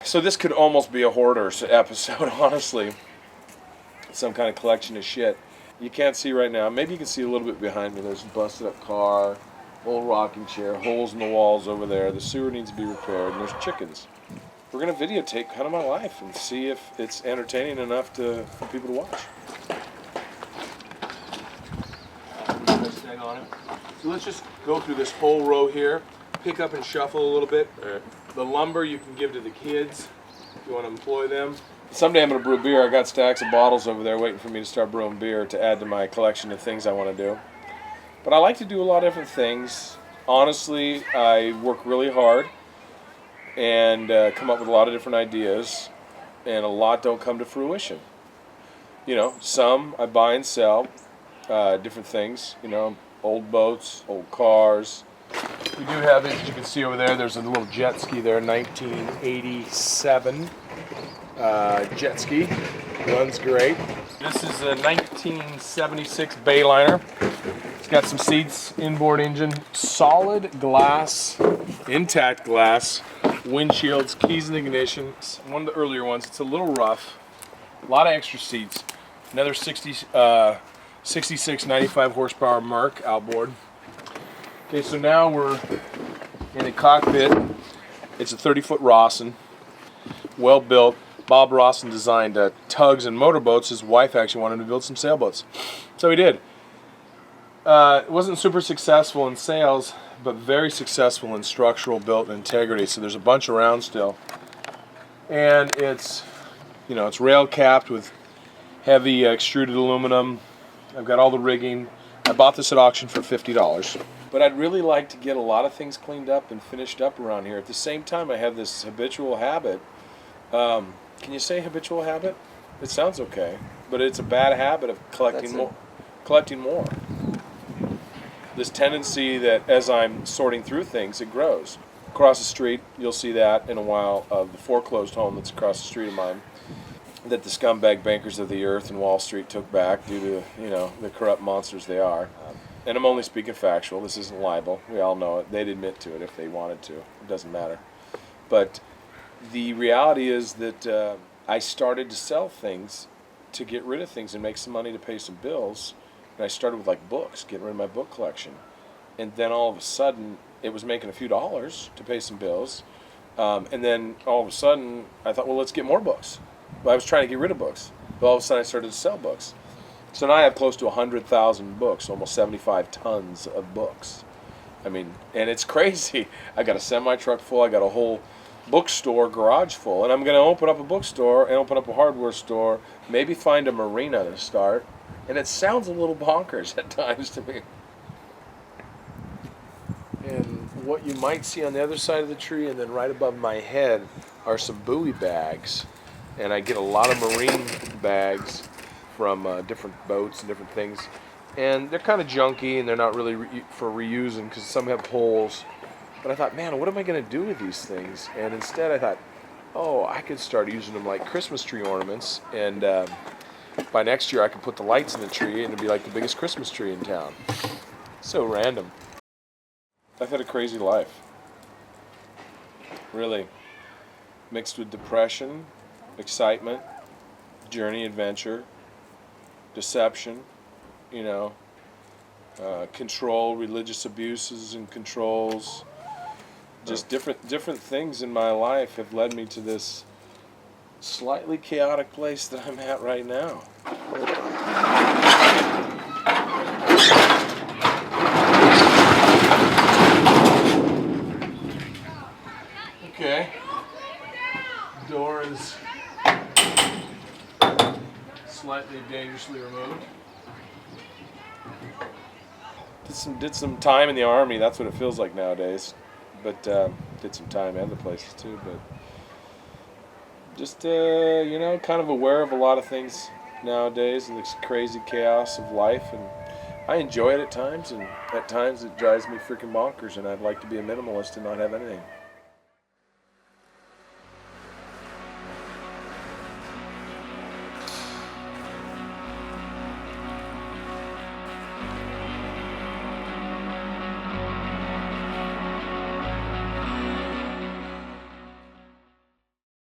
So this could almost be a hoarder's episode, honestly. Some kind of collection of shit. You can't see right now. Maybe you can see a little bit behind me. There's a busted up car, old rocking chair, holes in the walls over there. The sewer needs to be repaired, and there's chickens. We're going to videotape kind of my life and see if it's entertaining enough for people to watch. So let's just go through this whole row here, pick up and shuffle a little bit. The lumber you can give to the kids if you want to employ them. Someday I'm going to brew beer. I got stacks of bottles over there waiting for me to start brewing beer to add to my collection of things I want to do. But I like to do a lot of different things. Honestly, I work really hard and come up with a lot of different ideas, and a lot don't come to fruition. You know, some I buy and sell, different things, you know, old boats, old cars. We do have, as you can see over there, there's a little jet ski there, 1987 jet ski. Runs great. This is a 1976 Bayliner. It's got some seats, inboard engine, solid glass, intact glass, windshields, keys and ignition. It's one of the earlier ones. It's a little rough. A lot of extra seats. Another 66 95 horsepower Merc outboard. Okay, so now we're in the cockpit. It's a 30-foot Rawson, well built. Bob Rawson designed tugs and motorboats. His wife actually wanted him to build some sailboats, so he did. It wasn't super successful in sales, but very successful in structural built and integrity. So there's a bunch around still, and it's, you know, it's rail capped with heavy extruded aluminum. I've got all the rigging. I bought this at auction for $50. But I'd really like to get a lot of things cleaned up and finished up around here. At the same time, I have this habitual habit. Can you say habitual habit? It sounds okay, but it's a bad habit of collecting more. This tendency that as I'm sorting through things, it grows. Across the street, you'll see that in a while of the foreclosed home that's across the street of mine, that the scumbag bankers of the earth and Wall Street took back due to, you know, the corrupt monsters they are. And I'm only speaking factual. This isn't libel. We all know it. They'd admit to it if they wanted to. It doesn't matter. But the reality is that I started to sell things to get rid of things and make some money to pay some bills. And I started with like books, getting rid of my book collection. And then all of a sudden, it was making a few dollars to pay some bills. And then all of a sudden, I thought, well, let's get more books. Well, I was trying to get rid of books. But all of a sudden, I started to sell books. So now I have close to 100,000 books, almost 75 tons of books. I mean, and it's crazy. I got a semi-truck full. I got a whole bookstore garage full. And I'm going to open up a bookstore and open up a hardware store, maybe find a marina to start. And it sounds a little bonkers at times to me. And what you might see on the other side of the tree and then right above my head are some buoy bags. And I get a lot of marine bags from different boats and different things, and they're kind of junky and they're not really for reusing because some have holes. But I thought, man, what am I going to do with these things? And instead I thought, oh, I could start using them like Christmas tree ornaments, and by next year I could put the lights in the tree and it'd be like the biggest Christmas tree in town. So random. I've had a crazy life, really, mixed with depression, excitement, journey, adventure, deception, you know, control, religious abuses and controls. Just different things in my life have led me to this slightly chaotic place that I'm at right now. Okay. Door is slightly dangerously removed. Did some time in the Army. That's what it feels like nowadays. But did some time in other places too. But just you know, kind of aware of a lot of things nowadays and this crazy chaos of life. And I enjoy it at times, and at times it drives me freaking bonkers. And I'd like to be a minimalist and not have anything.